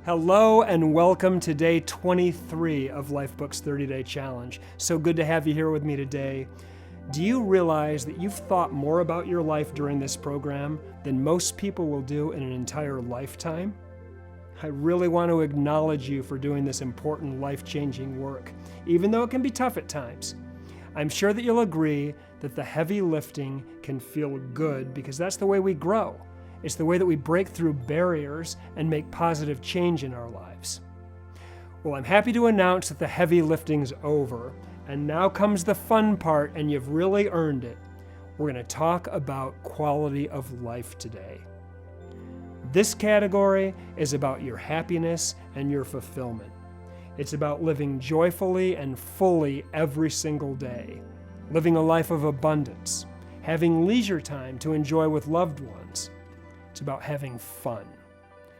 Hello and welcome to day 23 of Lifebook's 30-Day Challenge. So good to have you here with me today. Do you realize that you've thought more about your life during this program than most people will do in an entire lifetime? I really want to acknowledge you for doing this important life-changing work, even though it can be tough at times. I'm sure that you'll agree that the heavy lifting can feel good because that's the way we grow. It's the way that we break through barriers and make positive change in our lives. Well, I'm happy to announce that the heavy lifting's over, and now comes the fun part, and you've really earned it. We're going to talk about quality of life today. This category is about your happiness and your fulfillment. It's about living joyfully and fully every single day, living a life of abundance, having leisure time to enjoy with loved ones. It's about having fun,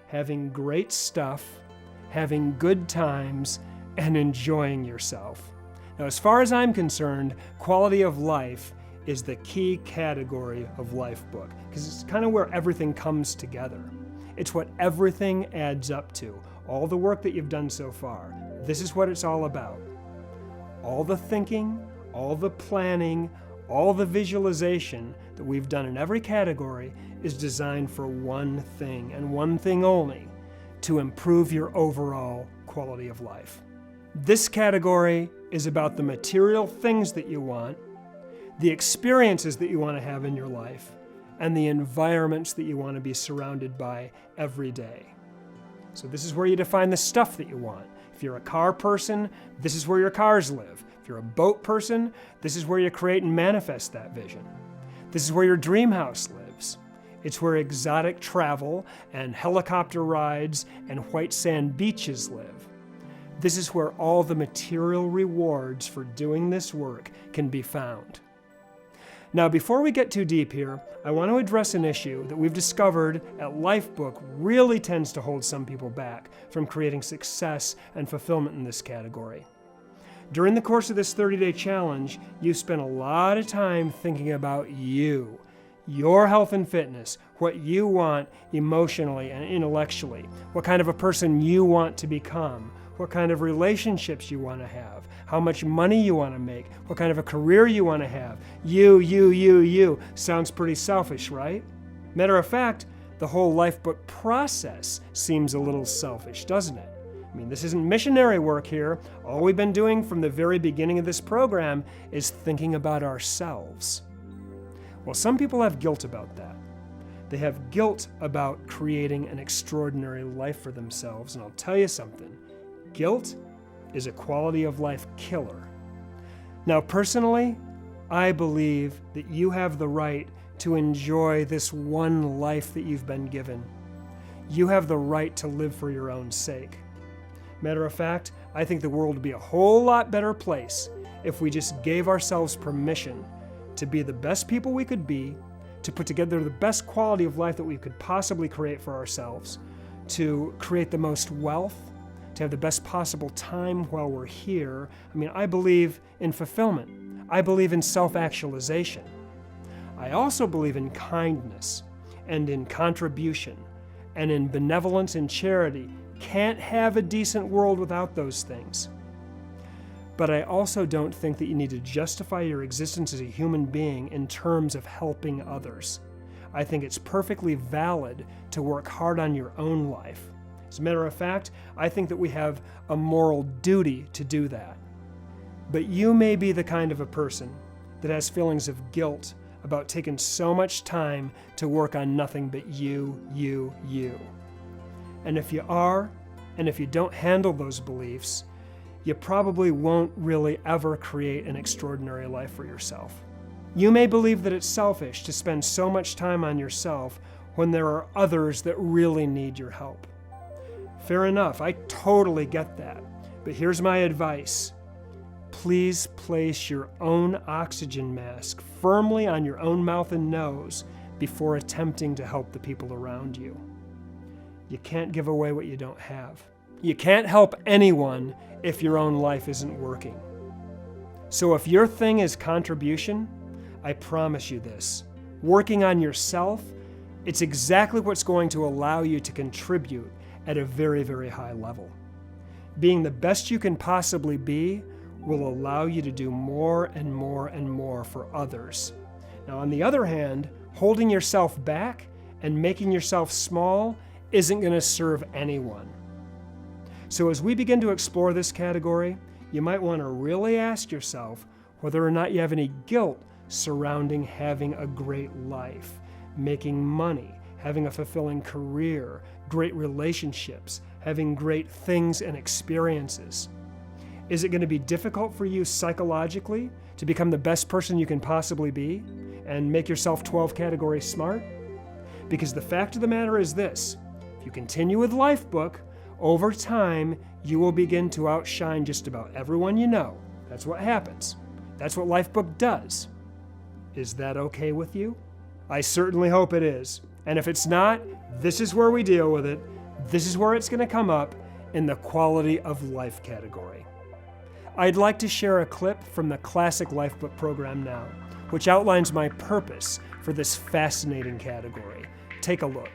having great stuff, having good times, and enjoying yourself. Now, as far as I'm concerned, quality of life is the key category of Lifebook because it's kind of where everything comes together. It's what everything adds up to. All the work that you've done so far, this is what it's all about. All the thinking, all the planning, all the visualization that we've done in every category is designed for one thing and one thing only, to improve your overall quality of life. This category is about the material things that you want, the experiences that you want to have in your life, and the environments that you want to be surrounded by every day. So this is where you define the stuff that you want. If you're a car person, this is where your cars live. If you're a boat person, this is where you create and manifest that vision. This is where your dream house lives. It's where exotic travel and helicopter rides and white sand beaches live. This is where all the material rewards for doing this work can be found. Now, before we get too deep here, I want to address an issue that we've discovered at Lifebook really tends to hold some people back from creating success and fulfillment in this category. During the course of this 30-day challenge, you've spent a lot of time thinking about you, your health and fitness, what you want emotionally and intellectually, what kind of a person you want to become, what kind of relationships you want to have, how much money you want to make, what kind of a career you want to have. You. Sounds pretty selfish, right? Matter of fact, the whole Lifebook process seems a little selfish, doesn't it? I mean, this isn't missionary work here. All we've been doing from the very beginning of this program is thinking about ourselves. Well, some people have guilt about that. They have guilt about creating an extraordinary life for themselves, and I'll tell you something. Guilt is a quality of life killer. Now, personally, I believe that you have the right to enjoy this one life that you've been given. You have the right to live for your own sake. Matter of fact, I think the world would be a whole lot better place if we just gave ourselves permission to be the best people we could be, to put together the best quality of life that we could possibly create for ourselves, to create the most wealth, to have the best possible time while we're here. I mean, I believe in fulfillment. I believe in self-actualization. I also believe in kindness and in contribution and in benevolence and charity. Can't have a decent world without those things. But I also don't think that you need to justify your existence as a human being in terms of helping others. I think it's perfectly valid to work hard on your own life. As a matter of fact, I think that we have a moral duty to do that. But you may be the kind of a person that has feelings of guilt about taking so much time to work on nothing but you. And if you are, and if you don't handle those beliefs, you probably won't really ever create an extraordinary life for yourself. You may believe that it's selfish to spend so much time on yourself when there are others that really need your help. Fair enough, I totally get that. But here's my advice. Please place your own oxygen mask firmly on your own mouth and nose before attempting to help the people around you. You can't give away what you don't have. You can't help anyone if your own life isn't working. So if your thing is contribution, I promise you this. Working on yourself, it's exactly what's going to allow you to contribute at a very, very high level. Being the best you can possibly be will allow you to do more and more and more for others. Now, on the other hand, holding yourself back and making yourself small isn't going to serve anyone. So as we begin to explore this category, you might want to really ask yourself whether or not you have any guilt surrounding having a great life, making money, having a fulfilling career, great relationships, having great things and experiences. Is it going to be difficult for you psychologically to become the best person you can possibly be and make yourself 12 categories smart? Because the fact of the matter is this: if you continue with Lifebook, over time you will begin to outshine just about everyone you know. That's what happens. That's what Lifebook does. Is that okay with you? I certainly hope it is. And if it's not, this is where we deal with it. This is where it's going to come up in the quality of life category. I'd like to share a clip from the Classic Lifebook program now, which outlines my purpose for this fascinating category. Take a look.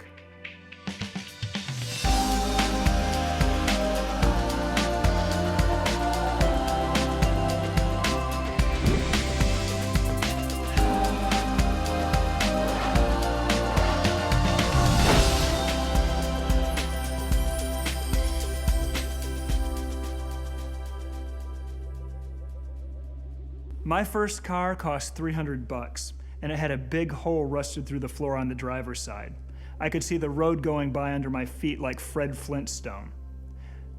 My first car cost $300, and it had a big hole rusted through the floor on the driver's side. I could see the road going by under my feet like Fred Flintstone.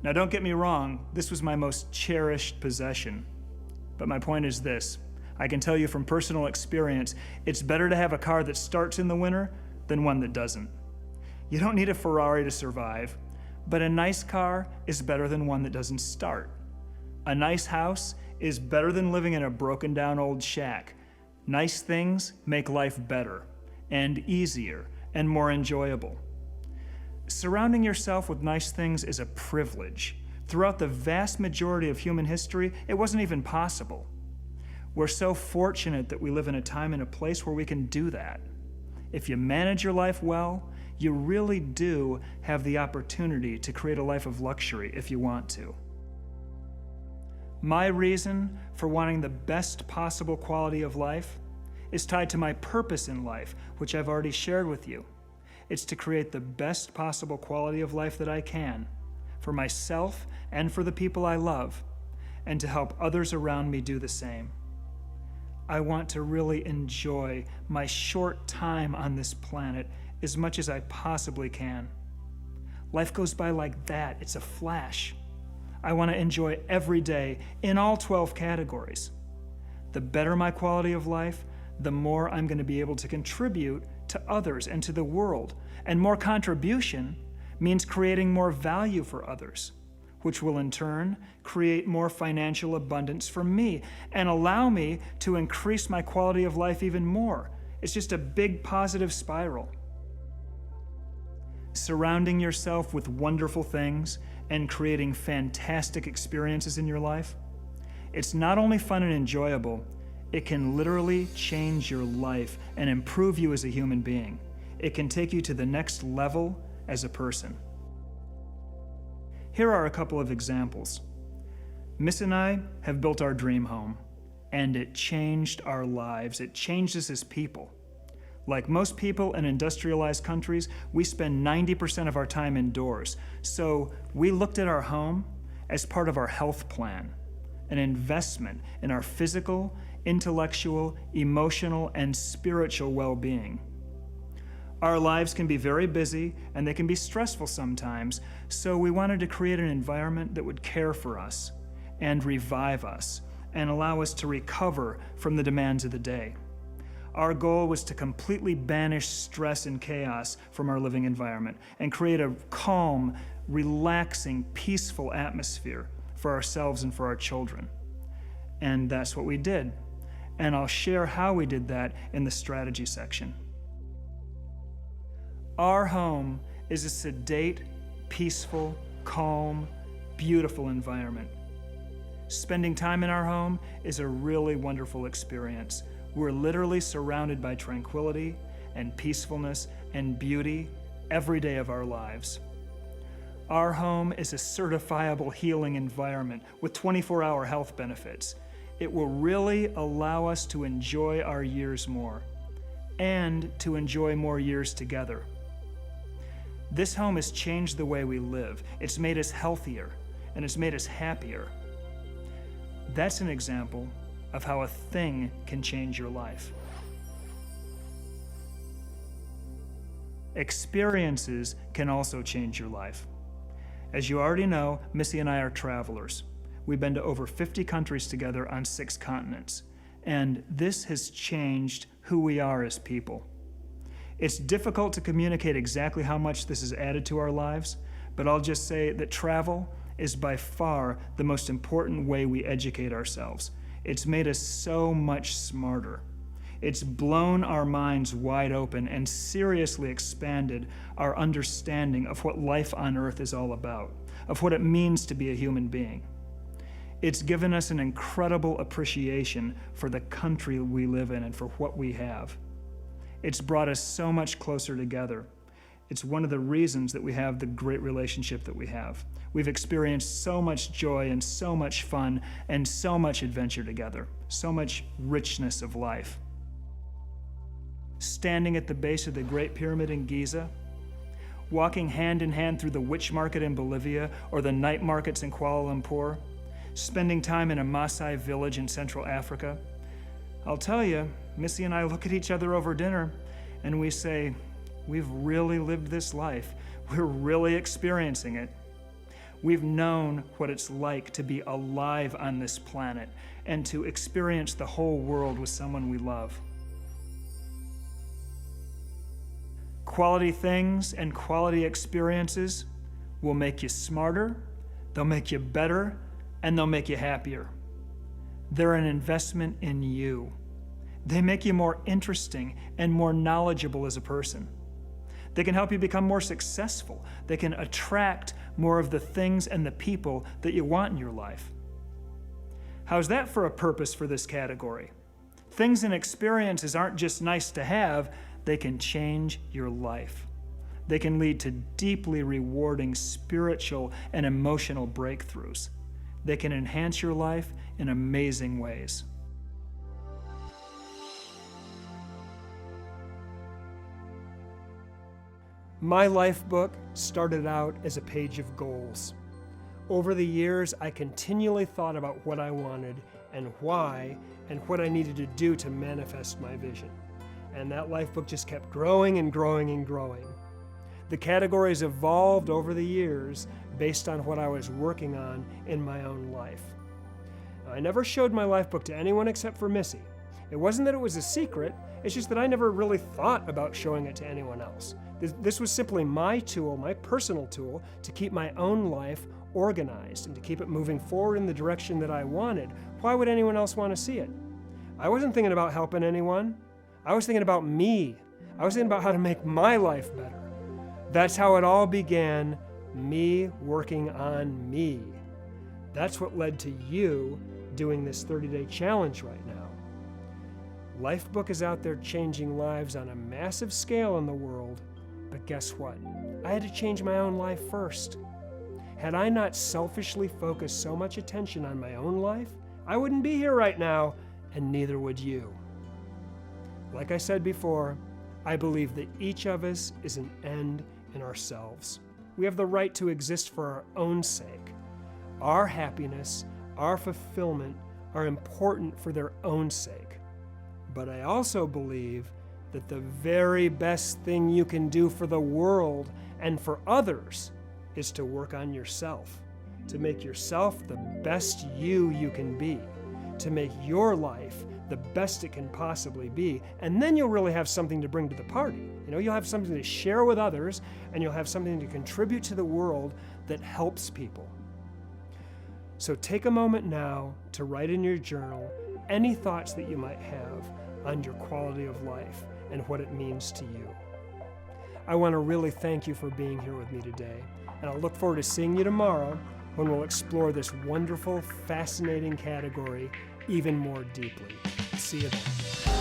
Now don't get me wrong, this was my most cherished possession. But my point is this: I can tell you from personal experience, it's better to have a car that starts in the winter than one that doesn't. You don't need a Ferrari to survive, but a nice car is better than one that doesn't start. A nice house is better than living in a broken down old shack. Nice things make life better and easier and more enjoyable. Surrounding yourself with nice things is a privilege. Throughout the vast majority of human history, it wasn't even possible. We're so fortunate that we live in a time and a place where we can do that. If you manage your life well, you really do have the opportunity to create a life of luxury if you want to. My reason for wanting the best possible quality of life is tied to my purpose in life, which I've already shared with you. It's to create the best possible quality of life that I can for myself and for the people I love, and to help others around me do the same. I want to really enjoy my short time on this planet as much as I possibly can. Life goes by like that. It's a flash. I want to enjoy every day in all 12 categories. The better my quality of life, the more I'm going to be able to contribute to others and to the world. And more contribution means creating more value for others, which will in turn create more financial abundance for me and allow me to increase my quality of life even more. It's just a big positive spiral. Surrounding yourself with wonderful things and creating fantastic experiences in your life, it's not only fun and enjoyable, it can literally change your life and improve you as a human being. It can take you to the next level as a person. Here are a couple of examples. Miss and I have built our dream home, and it changed our lives. It changed us as people. Like most people in industrialized countries, we spend 90% of our time indoors. So we looked at our home as part of our health plan, an investment in our physical, intellectual, emotional, and spiritual well-being. Our lives can be very busy and they can be stressful sometimes, so we wanted to create an environment that would care for us and revive us and allow us to recover from the demands of the day. Our goal was to completely banish stress and chaos from our living environment and create a calm, relaxing, peaceful atmosphere for ourselves and for our children. And that's what we did. And I'll share how we did that in the strategy section. Our home is a sedate, peaceful, calm, beautiful environment. Spending time in our home is a really wonderful experience. We're literally surrounded by tranquility and peacefulness and beauty every day of our lives. Our home is a certifiable healing environment with 24-hour health benefits. It will really allow us to enjoy our years more and to enjoy more years together. This home has changed the way we live. It's made us healthier and it's made us happier. That's an example of how a thing can change your life. Experiences can also change your life. As you already know, Missy and I are travelers. We've been to over 50 countries together on 6 continents, and this has changed who we are as people. It's difficult to communicate exactly how much this has added to our lives, but I'll just say that travel is by far the most important way we educate ourselves. It's made us so much smarter. It's blown our minds wide open and seriously expanded our understanding of what life on Earth is all about, of what it means to be a human being. It's given us an incredible appreciation for the country we live in and for what we have. It's brought us so much closer together. It's one of the reasons that we have the great relationship that we have. We've experienced so much joy and so much fun and so much adventure together, so much richness of life. Standing at the base of the Great Pyramid in Giza, walking hand in hand through the witch market in Bolivia or the night markets in Kuala Lumpur, spending time in a Maasai village in Central Africa. I'll tell you, Missy and I look at each other over dinner and we say, we've really lived this life. We're really experiencing it. We've known what it's like to be alive on this planet and to experience the whole world with someone we love. Quality things and quality experiences will make you smarter, they'll make you better, and they'll make you happier. They're an investment in you. They make you more interesting and more knowledgeable as a person. They can help you become more successful. They can attract more of the things and the people that you want in your life. How's that for a purpose for this category? Things and experiences aren't just nice to have, they can change your life. They can lead to deeply rewarding spiritual and emotional breakthroughs. They can enhance your life in amazing ways. My life book started out as a page of goals. Over the years, I continually thought about what I wanted and why and what I needed to do to manifest my vision. And that life book just kept growing and growing and growing. The categories evolved over the years based on what I was working on in my own life. I never showed my life book to anyone except for Missy. It wasn't that it was a secret, it's just that I never really thought about showing it to anyone else. This was simply my tool, my personal tool, to keep my own life organized and to keep it moving forward in the direction that I wanted. Why would anyone else want to see it? I wasn't thinking about helping anyone. I was thinking about me. I was thinking about how to make my life better. That's how it all began, me working on me. That's what led to you doing this 30-day challenge right now. Lifebook is out there changing lives on a massive scale in the world, but guess what? I had to change my own life first. Had I not selfishly focused so much attention on my own life, I wouldn't be here right now, and neither would you. Like I said before, I believe that each of us is an end in ourselves. We have the right to exist for our own sake. Our happiness, our fulfillment are important for their own sake. But I also believe that the very best thing you can do for the world and for others is to work on yourself, to make yourself the best you can be, to make your life the best it can possibly be, and then you'll really have something to bring to the party. You'll have something to share with others, and you'll have something to contribute to the world that helps people. So take a moment now to write in your journal any thoughts that you might have on your quality of life and what it means to you. I want to really thank you for being here with me today, and I'll look forward to seeing you tomorrow when we'll explore this wonderful, fascinating category even more deeply. See you then.